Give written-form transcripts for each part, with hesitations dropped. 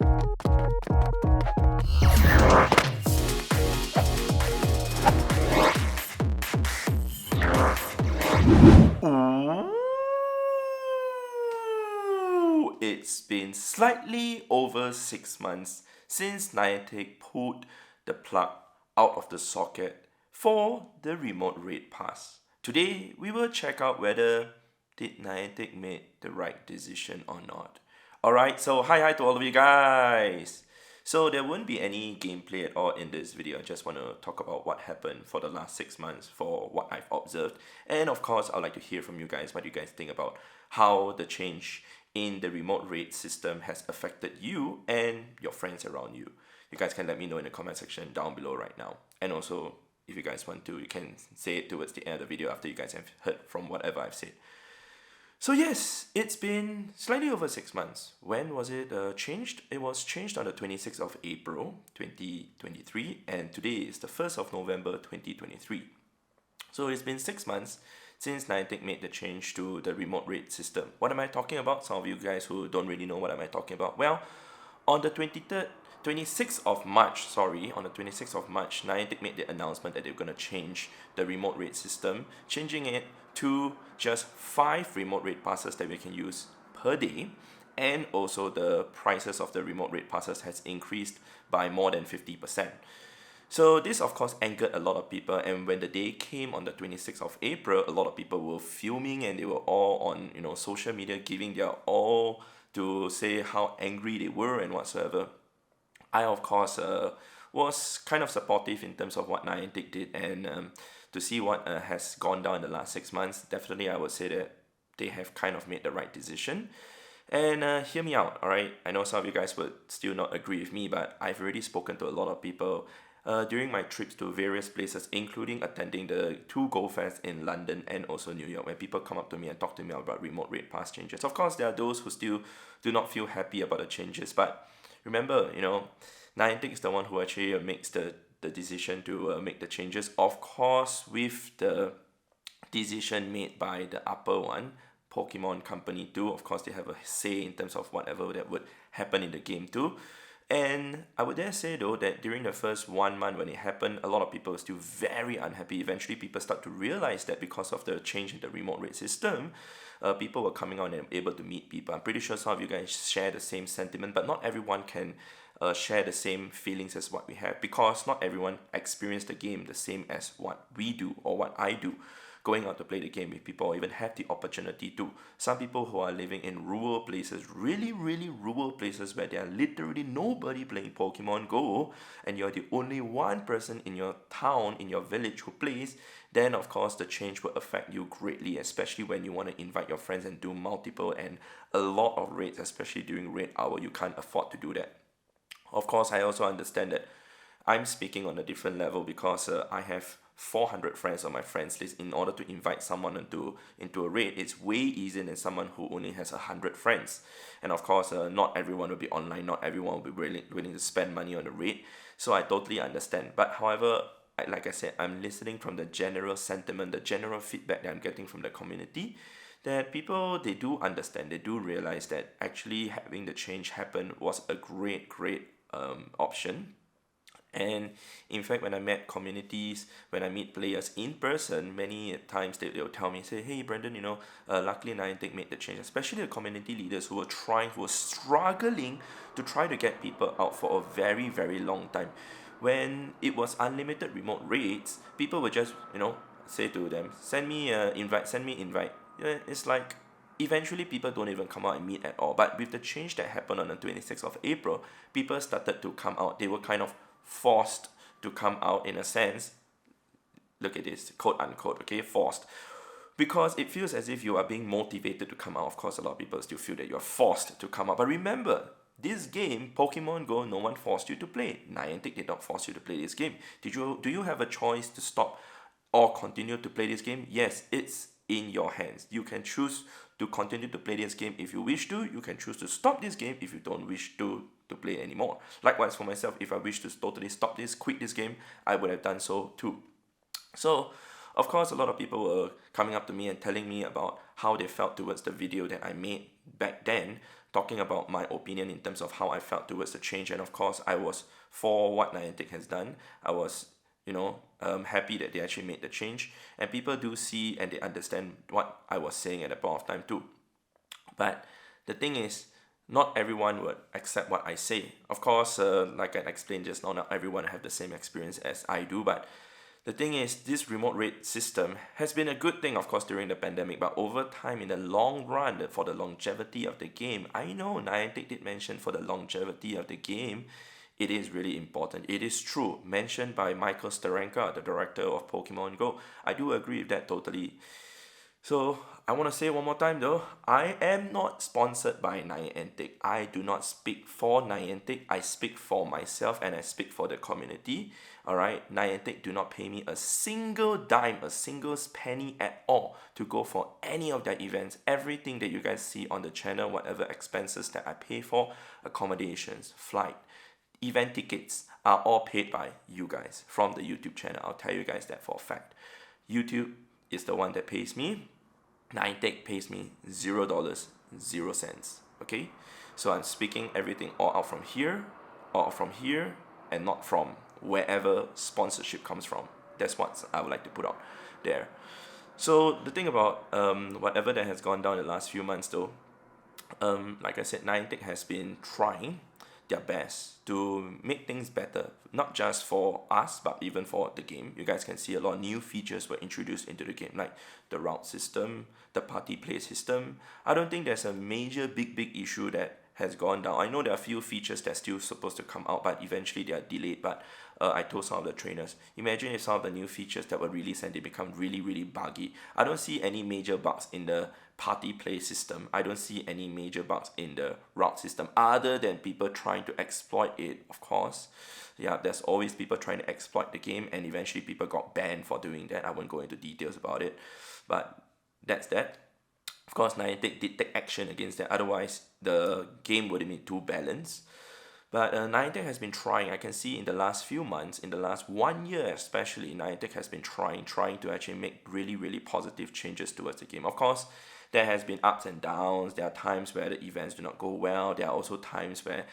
Ooh, it's been slightly over 6 months since Niantic pulled the plug out of the socket for the remote raid pass. Today, we will check out whether did Niantic make the right decision or not. Alright, so hi to all of you guys. So there won't be any gameplay at all in this video. I just want to talk about what happened for the last 6 months, for what I've observed. And of course, I'd like to hear from you guys what you guys think about how the change in the remote raid system has affected you and your friends around you. You guys can let me know in the comment section down below right now. And also, if you guys want to, you can say it towards the end of the video after you guys have heard from whatever I've said. So yes, it's been slightly over 6 months. When was it changed? It was changed on the 26th of April 2023, and today is the 1st of November 2023. So it's been 6 months since Niantic made the change to the remote raid system. What am I talking about? Some of you guys who don't really know what am I talking about. Well, on the 26th of March, Niantic made the announcement that they're going to change the remote raid system, changing it to just 5 remote raid passes that we can use per day, and also the prices of the remote raid passes has increased by more than 50%. So this of course angered a lot of people, and when the day came on the 26th of April, a lot of people were fuming and they were all on social media giving their all to say how angry they were and whatsoever. I of course was kind of supportive in terms of what Niantic did, and to see what has gone down in the last 6 months, definitely I would say that they have kind of made the right decision. And hear me out, alright? I know some of you guys would still not agree with me, but I've already spoken to a lot of people during my trips to various places, including attending the 2 Go Fest in London and also New York, when people come up to me and talk to me about remote raid pass changes. Of course, there are those who still do not feel happy about the changes, but remember, Niantic is the one who actually makes the decision to make the changes. Of course, with the decision made by the upper one, Pokémon Company too. Of course, they have a say in terms of whatever that would happen in the game too. And I would dare say though that during the first 1 month when it happened, a lot of people were still very unhappy. Eventually, people start to realize that because of the change in the remote raid system, people were coming on and able to meet people. I'm pretty sure some of you guys share the same sentiment, but not everyone can share the same feelings as what we have, because not everyone experienced the game the same as what we do or what I do, going out to play the game with people, or even have the opportunity to. Some people who are living in rural places, really rural places, where there are literally nobody playing Pokemon Go, and you're the only one person in your town, in your village who plays, then of course the change will affect you greatly, especially when you want to invite your friends and do multiple and a lot of raids, especially during raid hour. You can't afford to do that. Of course, I also understand that I'm speaking on a different level, because I have 400 friends on my friends list. In order to invite someone into a raid, it's way easier than someone who only has 100 friends. And of course, not everyone will be online, not everyone will be willing to spend money on the raid. So I totally understand. But however, like I said, I'm listening from the general sentiment, the general feedback that I'm getting from the community, that people, they do understand, they do realize that actually having the change happen was a great option. And in fact, when I met communities, when I meet players in person, many times they'll tell me, say, hey Brandon, luckily Niantic made the change, especially the community leaders who were struggling to try to get people out for a very long time. When it was unlimited remote raids, people would just say to them, send me invite. It's like eventually people don't even come out and meet at all. But with the change that happened on the 26th of April, people started to come out. They were kind of forced to come out, in a sense. Look at this, quote unquote, okay, forced. Because it feels as if you are being motivated to come out. Of course, a lot of people still feel that you're forced to come out. But remember, this game, Pokemon Go, no one forced you to play. Niantic did not force you to play this game. Do you have a choice to stop or continue to play this game? Yes, it's in your hands. You can choose to continue to play this game if you wish to. You can choose to stop this game if you don't wish to play anymore. Likewise for myself, if I wish to totally stop this, quit this game, I would have done so too. So of course, a lot of people were coming up to me and telling me about how they felt towards the video that I made back then. talking about my opinion in terms of how I felt towards the change. And of course, I was for what Niantic has done. I was, happy that they actually made the change. And people do see and they understand what I was saying at that point of time too. But the thing is, not everyone would accept what I say. Of course, like I explained just now, not everyone have the same experience as I do. But the thing is, this remote raid system has been a good thing, of course, during the pandemic. But over time, in the long run, for the longevity of the game, I know Niantic did mention for the longevity of the game, it is really important. It is true, mentioned by Michael Starenka, the director of Pokemon Go. I do agree with that totally. So I want to say one more time though, I am not sponsored by Niantic. I do not speak for Niantic. I speak for myself and I speak for the community. Alright, Niantic do not pay me a single dime, a single penny at all to go for any of their events. Everything that you guys see on the channel, whatever expenses that I pay for, accommodations, flight, event tickets are all paid by you guys from the YouTube channel. I'll tell you guys that for a fact. YouTube is the one that pays me. Niantic pays me $0, 0 cents. Okay, so I'm speaking everything all out from here, and not from wherever sponsorship comes from. That's what I would like to put out there. So the thing about whatever that has gone down in the last few months though, like I said, Niantic has been trying their best to make things better, not just for us, but even for the game. You guys can see a lot of new features were introduced into the game, like the route system, the party play system. I don't think there's a major big issue that has gone down. I know there are a few features that's still supposed to come out, but eventually they are delayed. But I told some of the trainers, imagine if some of the new features that were released and they become really buggy. I don't see any major bugs in the party play system. I don't see any major bugs in the route system other than people trying to exploit it, of course. Yeah, there's always people trying to exploit the game, and eventually people got banned for doing that. I won't go into details about it, but that's that. Of course, Niantic did take action against that, otherwise the game wouldn't be too balanced. But Niantic has been trying. I can see in the last few months, in the last 1 year especially, Niantic has been trying to actually make really positive changes towards the game. Of course, there has been ups and downs. There are times where the events do not go well. There are also times where,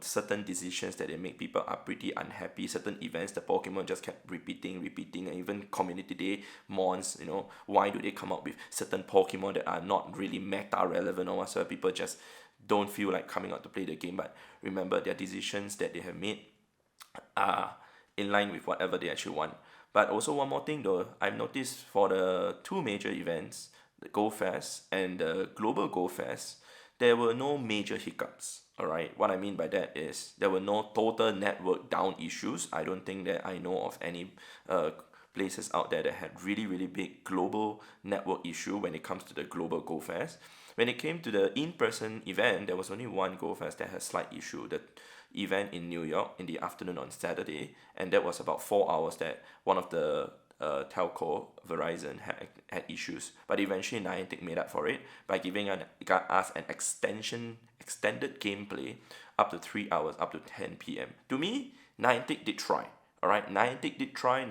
certain decisions that they make, people are pretty unhappy. Certain events, the Pokemon just kept repeating, and even Community Day mons, why do they come up with certain Pokemon that are not really meta relevant or whatsoever? People just don't feel like coming out to play the game. But remember, their decisions that they have made are in line with whatever they actually want. But also one more thing though, I've noticed for the two major events, the Go Fest and the Global Go Fest, there were no major hiccups. Alright, what I mean by that is there were no total network down issues. I don't think that I know of any places out there that had really big global network issue when it comes to the Global Go Fest. When it came to the in-person event, there was only one Go Fest that had slight issue. The event in New York in the afternoon on Saturday, and that was about 4 hours that one of the telco, Verizon, had issues. But eventually Niantic made up for it by giving us an extended gameplay up to 3 hours, up to 10 p.m. To me, Niantic did try. Alright, Niantic did try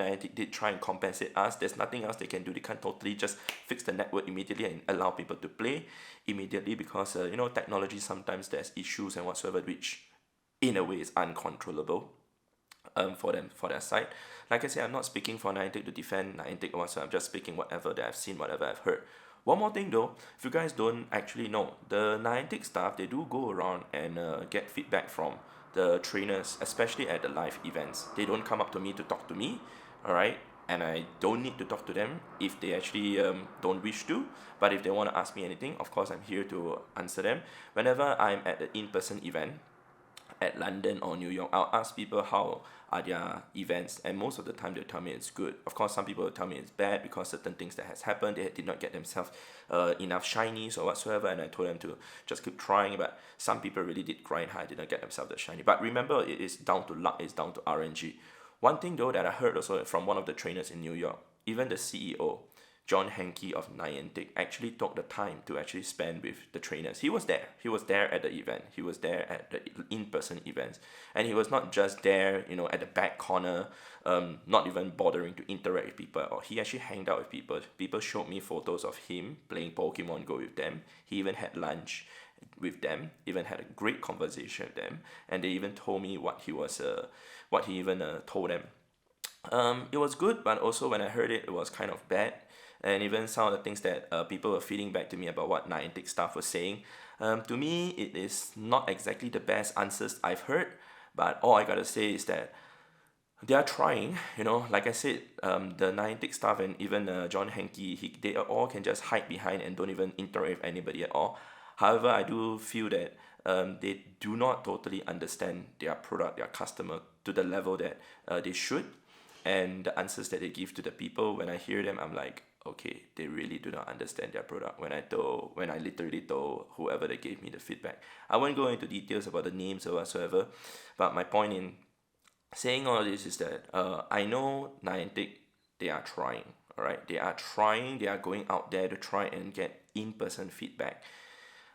and compensate us. There's nothing else they can do. They can't totally just fix the network immediately and allow people to play immediately because, technology, sometimes there's issues and whatsoever which in a way is uncontrollable for their side. Like I said, I'm not speaking for Niantic to defend Niantic or whatsoever. I'm just speaking whatever that I've seen, whatever I've heard. One more thing though, if you guys don't actually know, the Niantic staff, they do go around and get feedback from the trainers, especially at the live events. They don't come up to me to talk to me, alright? And I don't need to talk to them if they actually don't wish to. But if they want to ask me anything, of course I'm here to answer them. Whenever I'm at the in-person event, at London or New York, I'll ask people how are their events, and most of the time they'll tell me it's good. Of course, some people will tell me it's bad because certain things that has happened, they did not get themselves enough shinies or whatsoever, and I told them to just keep trying. But some people really did grind hard, did not get themselves the shiny. But remember, it is down to luck, it's down to RNG. One thing though that I heard also from one of the trainers in New York, even the CEO, John Henke of Niantic, actually took the time to actually spend with the trainers. He was there. He was there at the event. He was there at the in-person events. And he was not just there, at the back corner, not even bothering to interact with people. Or he actually hanged out with people. People showed me photos of him playing Pokemon Go with them. He even had lunch. with them, even had a great conversation with them, and they even told me what he even told them. It was good, but also when I heard it, it was kind of bad. And even some of the things that people were feeding back to me about what Niantic staff was saying, to me, it is not exactly the best answers I've heard. But all I gotta say is that they are trying, like I said, the Niantic staff and even John Henke, they all can just hide behind and don't even interact with anybody at all. However, I do feel that they do not totally understand their product, their customer to the level that they should. And the answers that they give to the people, when I hear them, I'm like, okay, they really do not understand their product. When I literally told whoever that gave me the feedback, I won't go into details about the names or whatsoever, but my point in saying all this is that I know Niantic, they are trying, all right? They are trying, they are going out there to try and get in-person feedback.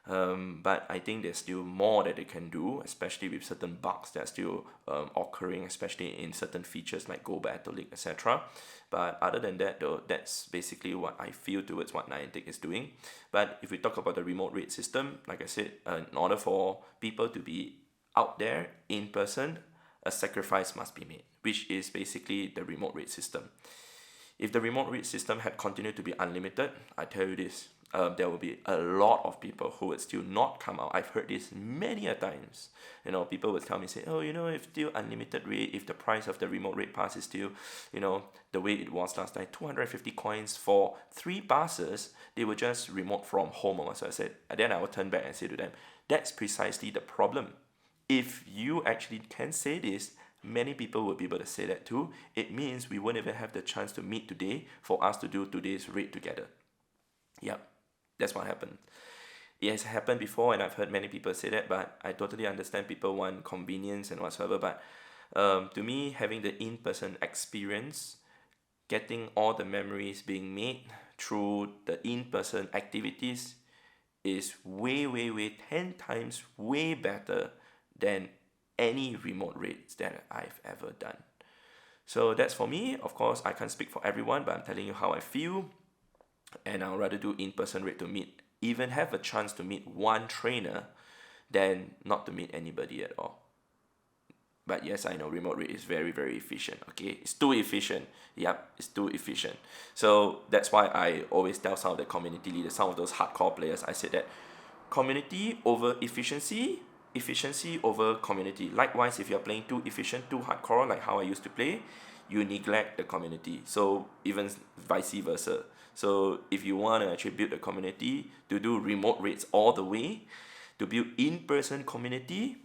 But I think there's still more that they can do, especially with certain bugs that are still occurring, especially in certain features like Go Battle League, etc. But other than that, though, that's basically what I feel towards what Niantic is doing. But if we talk about the remote raid system, like I said, in order for people to be out there in person, a sacrifice must be made, which is basically the remote raid system. If the remote read system had continued to be unlimited, I tell you this, there will be a lot of people who would still not come out. I've heard this many a times. People would tell me, say, oh, if still unlimited rate, if the price of the remote rate pass is still, the way it was last time, 250 coins for 3 passes, they would just remote from home. So I said, and then I would turn back and say to them, that's precisely the problem. If you actually can say this, many people will be able to say that too. It means we won't even have the chance to meet today for us to do today's raid together. Yep, that's what happened. It has happened before, and I've heard many people say that, but I totally understand people want convenience and whatsoever. But to me, having the in-person experience, getting all the memories being made through the in-person activities is way, way, way 10 times way better than any remote rates that I've ever done. So that's for me. Of course, I can't speak for everyone, but I'm telling you how I feel. And I'll rather do in-person rate to meet, even have a chance to meet one trainer than not to meet anybody at all. But yes, I know remote rate is very, very efficient. Okay, it's too efficient. Yep, it's too efficient. So that's why I always tell some of the community leaders, some of those hardcore players, I said that community over efficiency, efficiency over community. Likewise, if you're playing too efficient, too hardcore, like how I used to play, you neglect the community. So even vice versa. So if you want to actually build a community to do remote rates all the way, to build in-person community,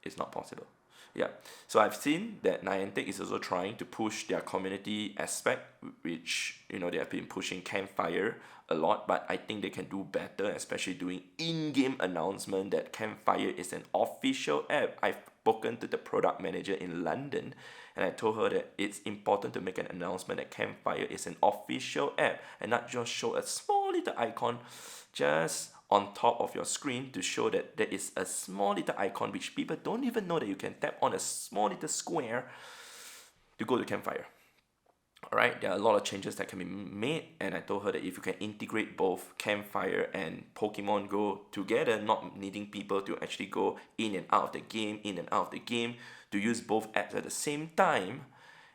it's not possible. Yeah, so I've seen that Niantic is also trying to push their community aspect, which they have been pushing Campfire a lot, but I think they can do better, especially doing in-game announcement that Campfire is an official app. I've spoken to the product manager in London, and I told her that it's important to make an announcement that Campfire is an official app and not just show a small little icon just on top of your screen to show that there is a small little icon which people don't even know that you can tap on a small little square to go to Campfire. Alright, there are a lot of changes that can be made, and I told her that if you can integrate both Campfire and Pokemon GO together, not needing people to actually go in and out of the game, to use both apps at the same time,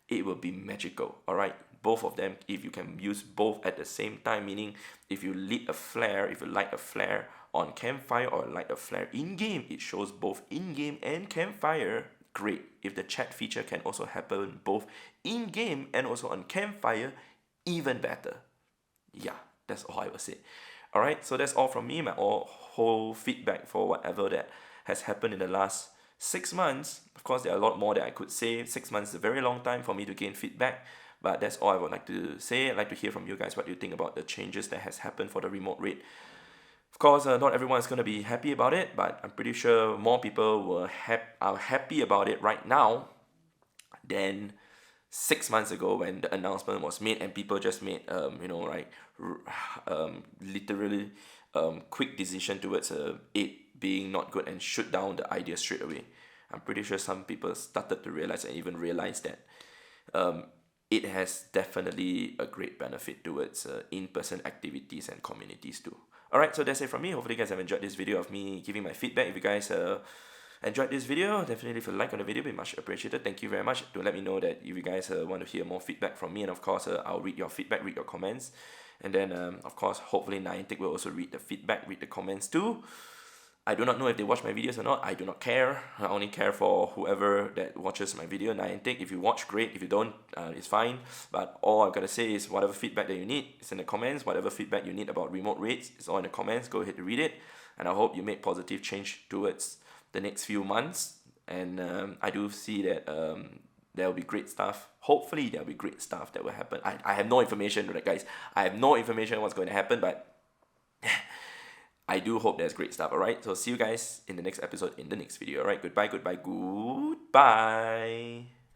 it will be magical. Alright, both of them, if you can use both at the same time, meaning if you light a flare on Campfire or light a flare in-game, it shows both in-game and Campfire. Great. If the chat feature can also happen both in-game and also on Campfire, even better. Yeah, that's all I will say. Alright, so that's all from me, my whole feedback for whatever that has happened in the last 6 months. Of course, there are a lot more that I could say. 6 months is a very long time for me to gain feedback, but that's all I would like to say. I'd like to hear from you guys what you think about the changes that has happened for the remote rate. Of course, not everyone is going to be happy about it, but I'm pretty sure more people are happy about it right now than 6 months ago when the announcement was made and people just made, literally quick decision towards it being not good and shoot down the idea straight away. I'm pretty sure some people started to realize and even realize that it has definitely a great benefit towards in-person activities and communities too. Alright, so that's it from me. Hopefully you guys have enjoyed this video of me giving my feedback. If you guys enjoyed this video, definitely leave a like on the video, it'd be much appreciated. Thank you very much. Do let me know that if you guys want to hear more feedback from me, and of course I'll read your feedback, read your comments, and then of course hopefully Niantic will also read the feedback, read the comments too. I do not know if they watch my videos or not. I do not care. I only care for whoever that watches my video. Niantic, if you watch, great. If you don't, it's fine. But all I've got to say is whatever feedback that you need, it's in the comments. Whatever feedback you need about remote rates, it's all in the comments. Go ahead and read it. And I hope you make positive change towards the next few months. And I do see that there will be great stuff. Hopefully there will be great stuff that will happen. I have no information, right, guys. I have no information on what's going to happen, but I do hope there's great stuff, alright? So see you guys in the next episode, in the next video, alright? Goodbye, goodbye, goodbye.